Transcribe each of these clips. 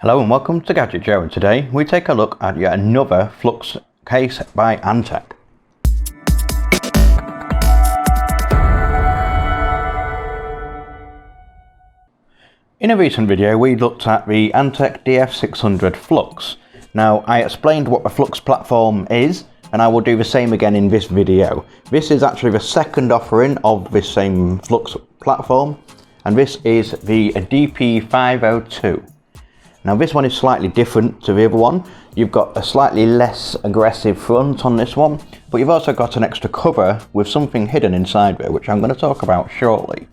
Hello and welcome to Gadget Joe, and today we take a look at yet another Flux case by Antec. In a recent video we looked at the Antec DP502 Flux. Now I explained what the Flux platform is, and I will do the same again in this video. This is actually the second offering of this same Flux platform, and this is the DP502. Now this one is slightly different to the other one. You've got a slightly less aggressive front on this one, but you've also got an extra cover with something hidden inside there, which I'm going to talk about shortly.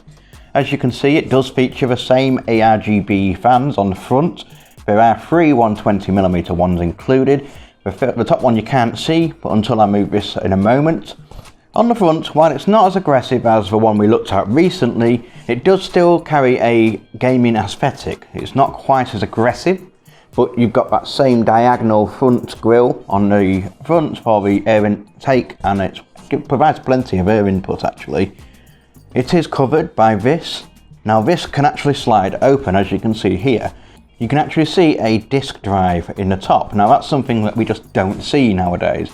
As you can see, it does feature the same ARGB fans on the front. There are three 120mm ones included. The top one you can't see, but until I move this in a moment. On the front, while it's not as aggressive as the one we looked at recently, it does still carry a gaming aesthetic. It's not quite as aggressive, but you've got that same diagonal front grille on the front for the air intake, and it provides plenty of air input actually. It is covered by this. Now this can actually slide open, as you can see here. You can actually see a disk drive in the top. Now that's something that we just don't see nowadays,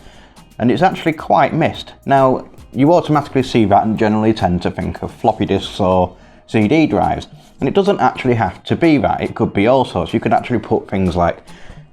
and it's actually quite missed. Now you automatically see that and generally tend to think of floppy disks or CD drives, and it doesn't actually have to be that. It could be all sorts. You could actually put things like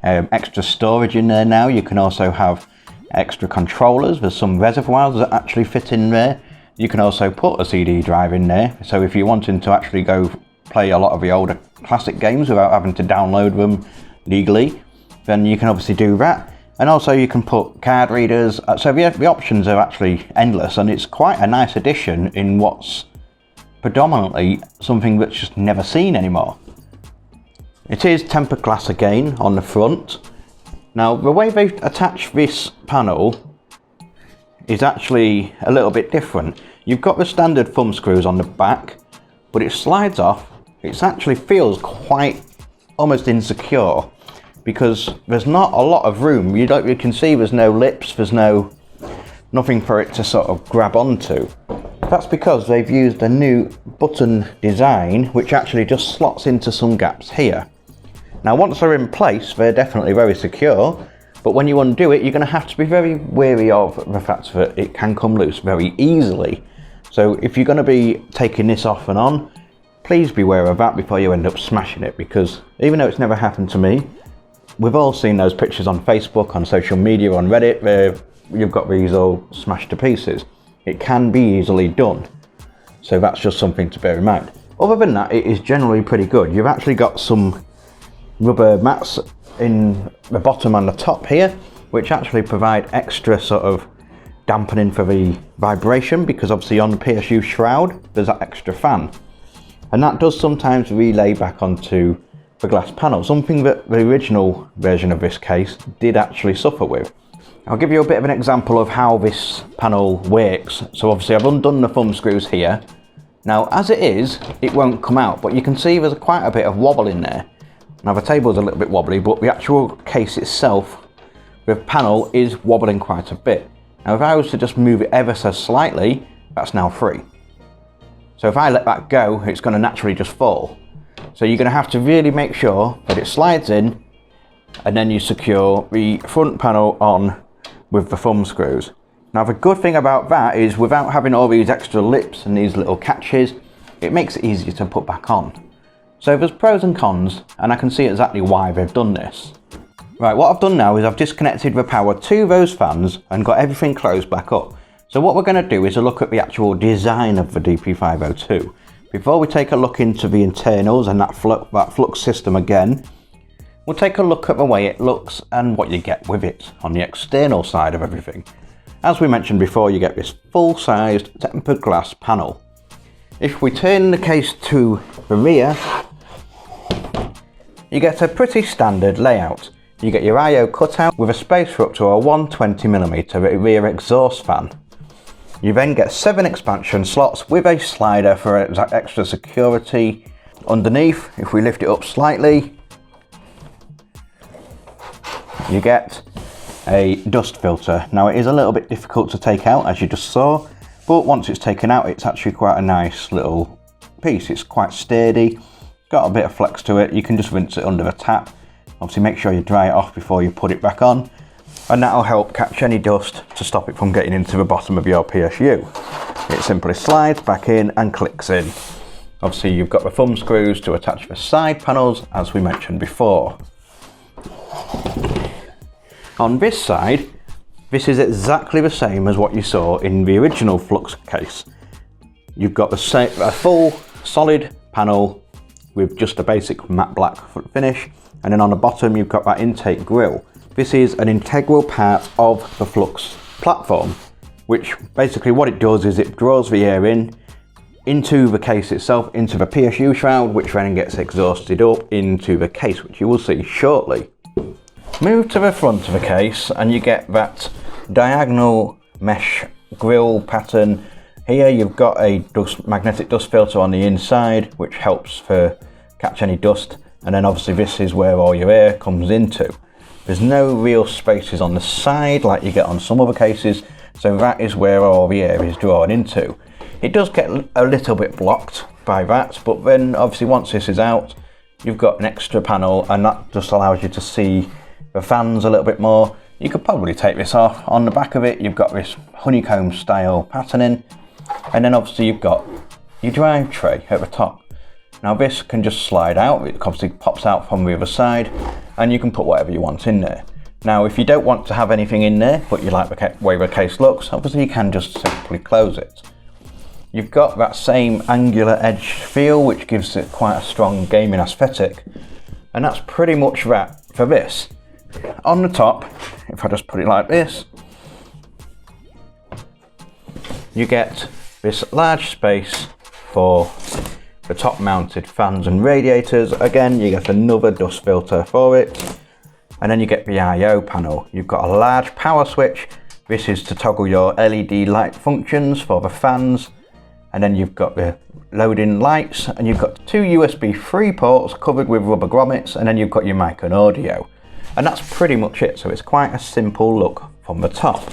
extra storage in there now. You can also have extra controllers. There's some reservoirs that actually fit in there. You can also put a CD drive in there, so if you're wanting to actually go play a lot of the older classic games without having to download them legally, then you can obviously do that. And also you can put card readers, so the options are actually endless, and it's quite a nice addition in what's predominantly something that's just never seen anymore. It is tempered glass again on the front. Now the way they've attached this panel is actually a little bit different. You've got the standard thumb screws on the back, but it slides off. It actually feels quite almost insecure, because there's not a lot of room. You can see there's no lips, there's nothing for it to sort of grab onto. That's because they've used a new button design which actually just slots into some gaps here. Now once they're in place, they're definitely very secure, but when you undo it, you're going to have to be very wary of the fact that it can come loose very easily. So if you're going to be taking this off and on, please be aware of that before you end up smashing it, because even though it's never happened to me, we've all seen those pictures on Facebook, on social media, on Reddit, where you've got these all smashed to pieces. It can be easily done, so that's just something to bear in mind. Other than that, it is generally pretty good. You've actually got some rubber mats in the bottom and the top here, which actually provide extra sort of dampening for the vibration, because obviously on the PSU shroud there's that extra fan, and that does sometimes relay back onto the glass panel, something that the original version of this case did actually suffer with. I'll give you a bit of an example of how this panel works. So obviously I've undone the thumb screws here. Now as it is, it won't come out, but you can see there's quite a bit of wobble in there. Now the table's a little bit wobbly, but the actual case itself, the panel is wobbling quite a bit. Now if I was to just move it ever so slightly, that's now free. So if I let that go, it's going to naturally just fall. So you're going to have to really make sure that it slides in, and then you secure the front panel on with the thumb screws. Now the good thing about that is, without having all these extra lips and these little catches, it makes it easier to put back on. So there's pros and cons, and I can see exactly why they've done this. Right, what I've done now is I've disconnected the power to those fans and got everything closed back up. So what we're going to do is a look at the actual design of the DP502. Before we take a look into the internals and that flux system again, we'll take a look at the way it looks and what you get with it on the external side of everything. As we mentioned before, you get this full-sized tempered glass panel. If we turn the case to the rear, you get a pretty standard layout. You get your I/O cutout with a space for up to a 120mm rear exhaust fan. You then get 7 expansion slots with a slider for extra security. Underneath, if we lift it up slightly, you get a dust filter. Now it is a little bit difficult to take out, as you just saw, but once it's taken out, it's actually quite a nice little piece. It's quite sturdy, got a bit of flex to it. You can just rinse it under the tap, Obviously make sure you dry it off before you put it back on, and that'll help catch any dust to stop it from getting into the bottom of your PSU. It simply slides back in and clicks in. Obviously you've got the thumb screws to attach the side panels as we mentioned before. On this side, this is exactly the same as what you saw in the original Flux case. You've got a full solid panel with just a basic matte black finish, and then on the bottom you've got that intake grille. This is an integral part of the Flux platform, which basically what it does is it draws the air into the case itself, into the PSU shroud, which then gets exhausted up into the case, which you will see shortly. Move to the front of the case and you get that diagonal mesh grille pattern. Here you've got a magnetic dust filter on the inside, which helps for catch any dust, and then obviously this is where all your air comes into. There's no real spaces on the side like you get on some other cases, so that is where all the air is drawn into. It does get a little bit blocked by that, but then obviously once this is out, you've got an extra panel, and that just allows you to see the fans a little bit more. You could probably take this off. On the back of it, you've got this honeycomb style patterning, and then obviously you've got your drive tray at the top. Now this can just slide out. It obviously pops out from the other side, and you can put whatever you want in there. Now if you don't want to have anything in there, but you like the way the case looks, obviously you can just simply close it. You've got that same angular edge feel, which gives it quite a strong gaming aesthetic, and that's pretty much that for this. On the top, if I just put it like this, you get this large space for the top mounted fans and radiators. Again, you get another dust filter for it, and then you get the I/O panel. You've got a large power switch. This is to toggle your LED light functions for the fans, and then you've got the loading lights, and you've got two USB 3 ports covered with rubber grommets, and then you've got your mic and audio. And that's pretty much it, so it's quite a simple look from the top.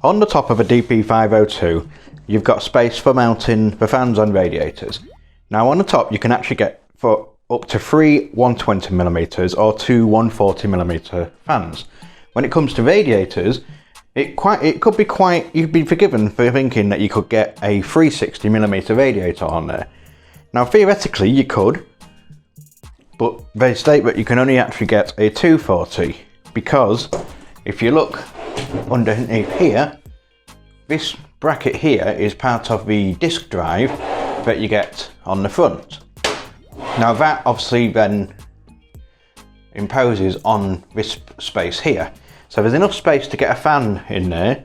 On the top of a DP502, you've got space for mounting the fans and radiators. Now on the top you can actually get for up to 3 120mm or 2 140mm fans. When it comes to radiators, you'd be forgiven for thinking that you could get a 360mm radiator on there. Now theoretically you could, but they state that you can only actually get a 240, because if you look underneath here, this bracket here is part of the disk drive that you get on the front. Now that obviously then imposes on this space here. So there's enough space to get a fan in there,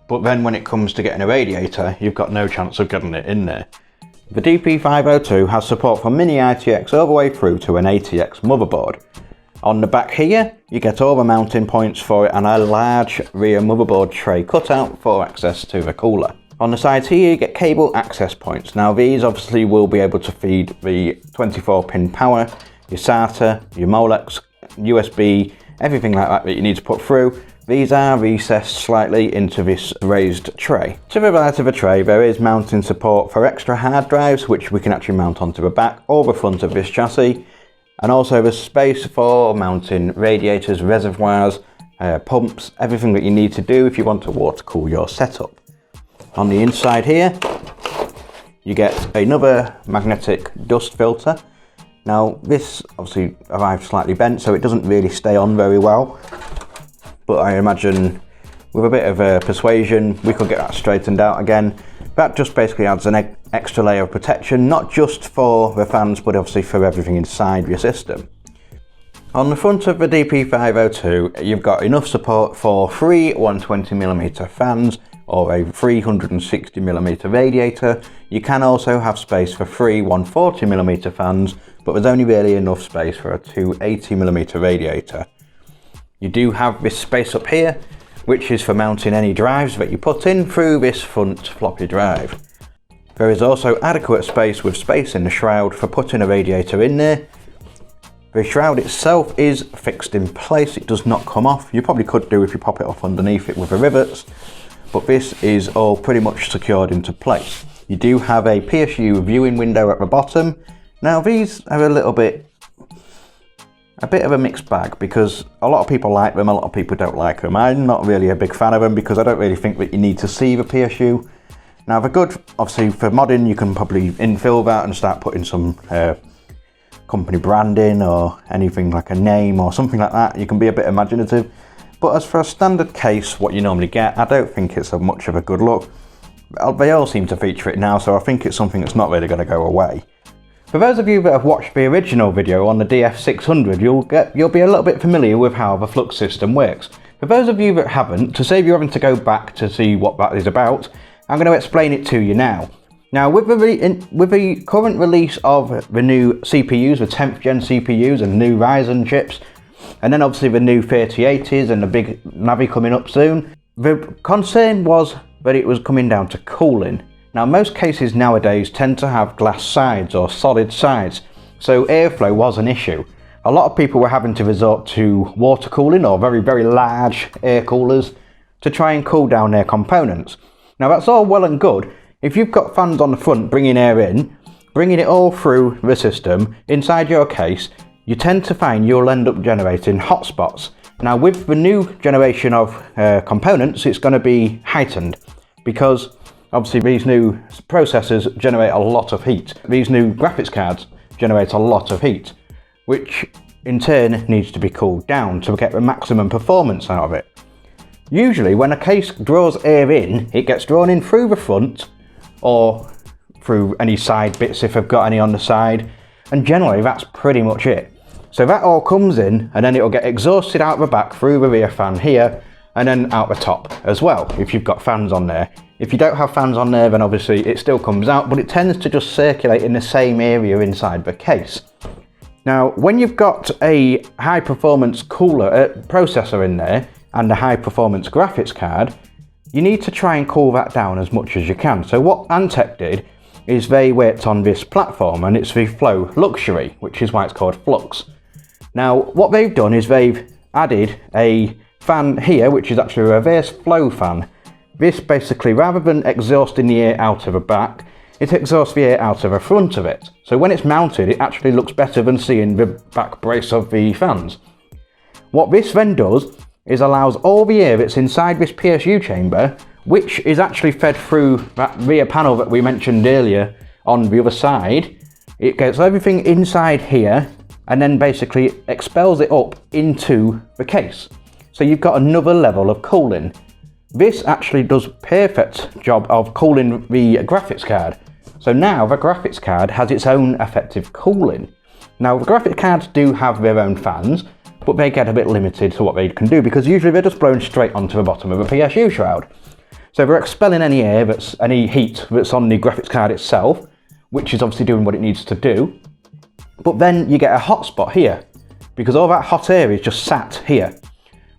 but then when it comes to getting a radiator, you've got no chance of getting it in there. The DP502 has support from mini ITX all the way through to an ATX motherboard. On the back here, you get all the mounting points for it and a large rear motherboard tray cutout for access to the cooler. On the sides here, you get cable access points. Now these obviously will be able to feed the 24-pin power, your SATA, your Molex, USB, everything like that you need to put through. These are recessed slightly into this raised tray. To the right of the tray, there is mounting support for extra hard drives, which we can actually mount onto the back or the front of this chassis. And also there's space for mounting radiators, reservoirs, pumps, everything that you need to do if you want to water cool your setup. On the inside here, you get another magnetic dust filter. Now this obviously arrived slightly bent, so it doesn't really stay on very well. But I imagine with a bit of persuasion, we could get that straightened out again. That just basically adds an extra layer of protection, not just for the fans, but obviously for everything inside your system. On the front of the DP502, you've got enough support for 3 120mm fans or a 360mm radiator. You can also have space for 3 140mm fans, but there's only really enough space for a 280mm radiator. You do have this space up here, which is for mounting any drives that you put in through this front floppy drive. There is also adequate space with space in the shroud for putting a radiator in there. The shroud itself is fixed in place, it does not come off. You probably could do if you pop it off underneath it with the rivets, but this is all pretty much secured into place. You do have a PSU viewing window at the bottom. Now these are a little bit a bit of a mixed bag, because a lot of people like them, a lot of people don't like them. I'm not really a big fan of them because I don't really think that you need to see the PSU. Now they're good, obviously for modding you can probably infill that and start putting some company branding or anything like a name or something like that. You can be a bit imaginative. But as for a standard case, what you normally get, I don't think it's much of a good look. They all seem to feature it now, so I think it's something that's not really going to go away. For those of you that have watched the original video on the DF600, you'll be a little bit familiar with how the flux system works. For those of you that haven't, to save you having to go back to see what that is about, I'm going to explain it to you now. Now, with the current release of the new CPUs, the 10th gen CPUs and new Ryzen chips, and then obviously the new 3080s and the big Navi coming up soon, the concern was that it was coming down to cooling. Now, most cases nowadays tend to have glass sides or solid sides, so airflow was an issue. A lot of people were having to resort to water cooling or very, very large air coolers to try and cool down their components. Now, that's all well and good. If you've got fans on the front bringing air in, bringing it all through the system inside your case, you tend to find you'll end up generating hotspots. Now, with the new generation of components, it's going to be heightened because obviously these new processors generate a lot of heat. These new graphics cards generate a lot of heat, which in turn needs to be cooled down to get the maximum performance out of it. Usually when a case draws air in, it gets drawn in through the front or through any side bits if they've got any on the side, and generally that's pretty much it. So that all comes in and then it'll get exhausted out the back through the rear fan here and then out the top as well if you've got fans on there. If you don't have fans on there, then obviously it still comes out, but it tends to just circulate in the same area inside the case. Now, when you've got a high performance cooler processor in there and a high performance graphics card, you need to try and cool that down as much as you can. So what Antec did is they worked on this platform, and it's the Flow Luxury, which is why it's called Flux. Now, what they've done is they've added a fan here, which is actually a reverse flow fan. This basically, rather than exhausting the air out of the back, it exhausts the air out of the front of it. So when it's mounted, it actually looks better than seeing the back brace of the fans. What this then does is allows all the air that's inside this PSU chamber, which is actually fed through that rear panel that we mentioned earlier on the other side. It gets everything inside here and then basically expels it up into the case. So you've got another level of cooling. This actually does a perfect job of cooling the graphics card. So now the graphics card has its own effective cooling. Now the graphics cards do have their own fans, but they get a bit limited to what they can do because usually they're just blown straight onto the bottom of a PSU shroud. So they're expelling any air, any heat that's on the graphics card itself, which is obviously doing what it needs to do. But then you get a hot spot here because all that hot air is just sat here.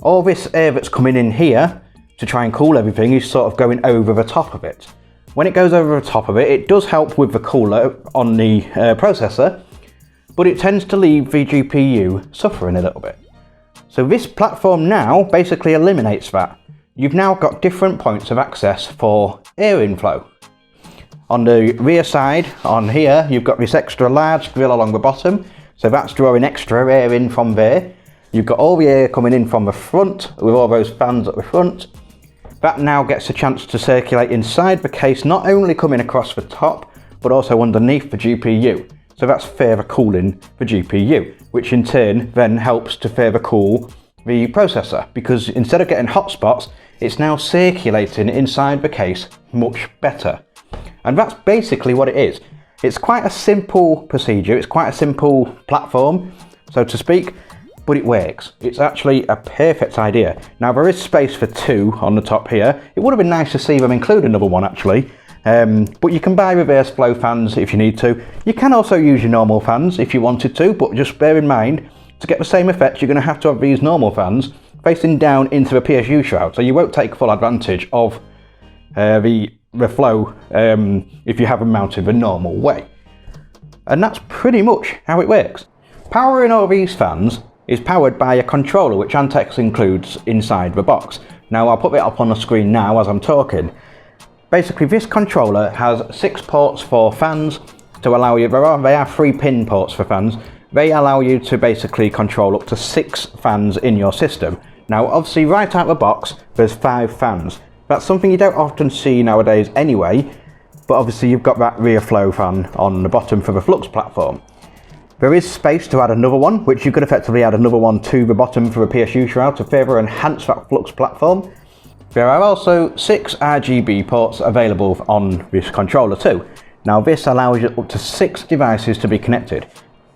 All this air that's coming in here to try and cool everything is sort of going over the top of it. When it goes over the top of it, it does help with the cooler on the processor, but it tends to leave the GPU suffering a little bit. So this platform now basically eliminates that. You've now got different points of access for air inflow. On the rear side, on here, you've got this extra large grill along the bottom, so that's drawing extra air in from there. You've got all the air coming in from the front with all those fans at the front. That now gets a chance to circulate inside the case, not only coming across the top, but also underneath the GPU. So that's further cooling the GPU, which in turn then helps to further cool the processor, because instead of getting hot spots, it's now circulating inside the case much better. And that's basically what it is. It's quite a simple procedure, it's quite a simple platform, so to speak, but it works. It's actually a perfect idea. Now there is space for two on the top here. It would have been nice to see them include another one actually, but you can buy reverse flow fans if you need to. You can also use your normal fans if you wanted to, but just bear in mind, to get the same effect, you're going to have these normal fans facing down into the PSU shroud, so you won't take full advantage of the flow if you have them mounted the normal way. And that's pretty much how it works. Powering all these fans is powered by a controller which Antec includes inside the box. Now I'll put it up on the screen now as I'm talking. Basically this controller has 6 ports for fans to allow you, they are 3 pin ports for fans, They allow you to basically control up to 6 fans in your system. Now obviously right out of the box there's 5 fans. That's something you don't often see nowadays anyway, but obviously you've got that rear flow fan on the bottom for the Flux platform. There is space to add another one, which you could effectively add another one to the bottom for a PSU shroud to further enhance that Flux platform. There are also 6 RGB ports available on this controller too. Now this allows you up to 6 devices to be connected.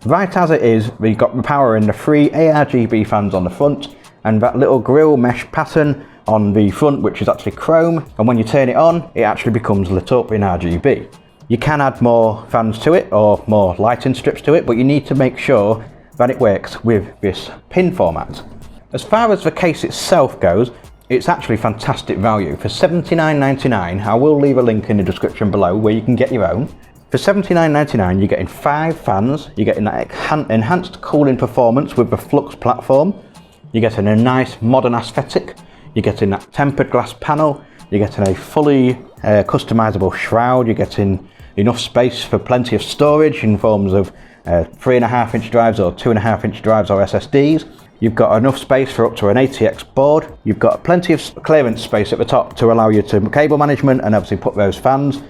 Right as it is, we've got the power in the 3 ARGB fans on the front and that little grille mesh pattern on the front, which is actually chrome, and when you turn it on it actually becomes lit up in RGB. You can add more fans to it or more lighting strips to it, but you need to make sure that it works with this pin format. As far as the case itself goes, it's actually fantastic value. For $79.99, I will leave a link in the description below where you can get your own. For $79.99 you're getting 5 fans, you're getting that enhanced cooling performance with the Flux platform, you're getting a nice modern aesthetic, you're getting that tempered glass panel, you're getting a fully customizable shroud, you're getting enough space for plenty of storage in forms of 3.5-inch drives or 2.5-inch drives or SSDs. You've got enough space for up to an ATX board. You've got plenty of clearance space at the top to allow you to cable management and obviously put those fans.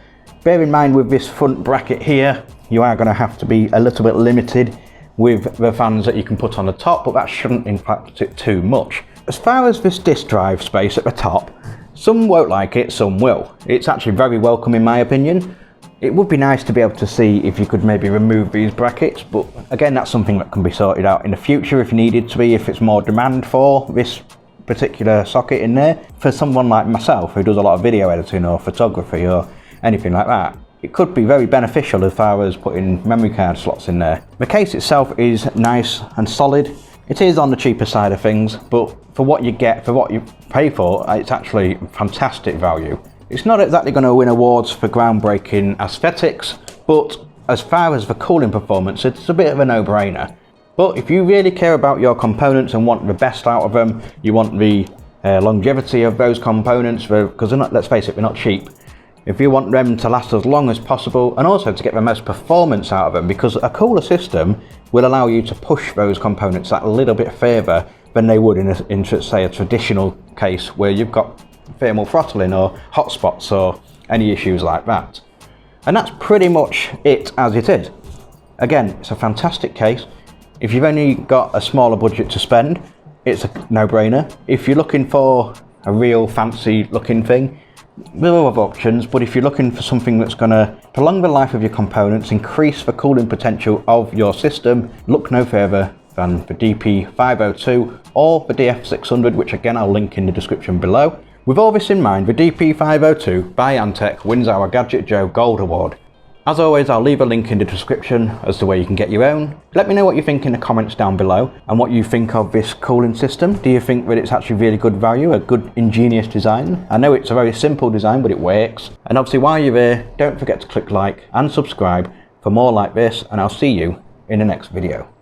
Bear in mind with this front bracket here, you are going to have to be a little bit limited with the fans that you can put on the top, but that shouldn't impact it too much. As far as this disk drive space at the top, some won't like it, some will. It's actually very welcome in my opinion. It would be nice to be able to see if you could maybe remove these brackets, but again that's something that can be sorted out in the future if needed to be, if it's more demand for this particular socket in there. For someone like myself who does a lot of video editing or photography or anything like that, it could be very beneficial as far as putting memory card slots in there. The case itself is nice and solid. It is on the cheaper side of things, but for what you get, for what you pay for, it's actually fantastic value. It's not exactly going to win awards for groundbreaking aesthetics, but as far as the cooling performance, it's a bit of a no-brainer. But if you really care about your components and want the best out of them, you want the longevity of those components, because they're not, let's face it, they're not cheap. If you want them to last as long as possible and also to get the most performance out of them, because a cooler system will allow you to push those components that a little bit further than they would in say a traditional case where you've got thermal throttling or hotspots or any issues like that. And that's pretty much it as it is. Again, it's a fantastic case. If you've only got a smaller budget to spend, it's a no-brainer. If you're looking for a real fancy looking thing, there are other options, but if you're looking for something that's going to prolong the life of your components, increase the cooling potential of your system, look no further than the DP502 or the DF600, which again I'll link in the description below. With all this in mind, the DP502 by Antec wins our Gadget Joe Gold Award. As always, I'll leave a link in the description as to where you can get your own. Let me know what you think in the comments down below and what you think of this cooling system. Do you think that it's actually really good value, a good ingenious design? I know it's a very simple design, but it works. And obviously while you're there, don't forget to click like and subscribe for more like this, and I'll see you in the next video.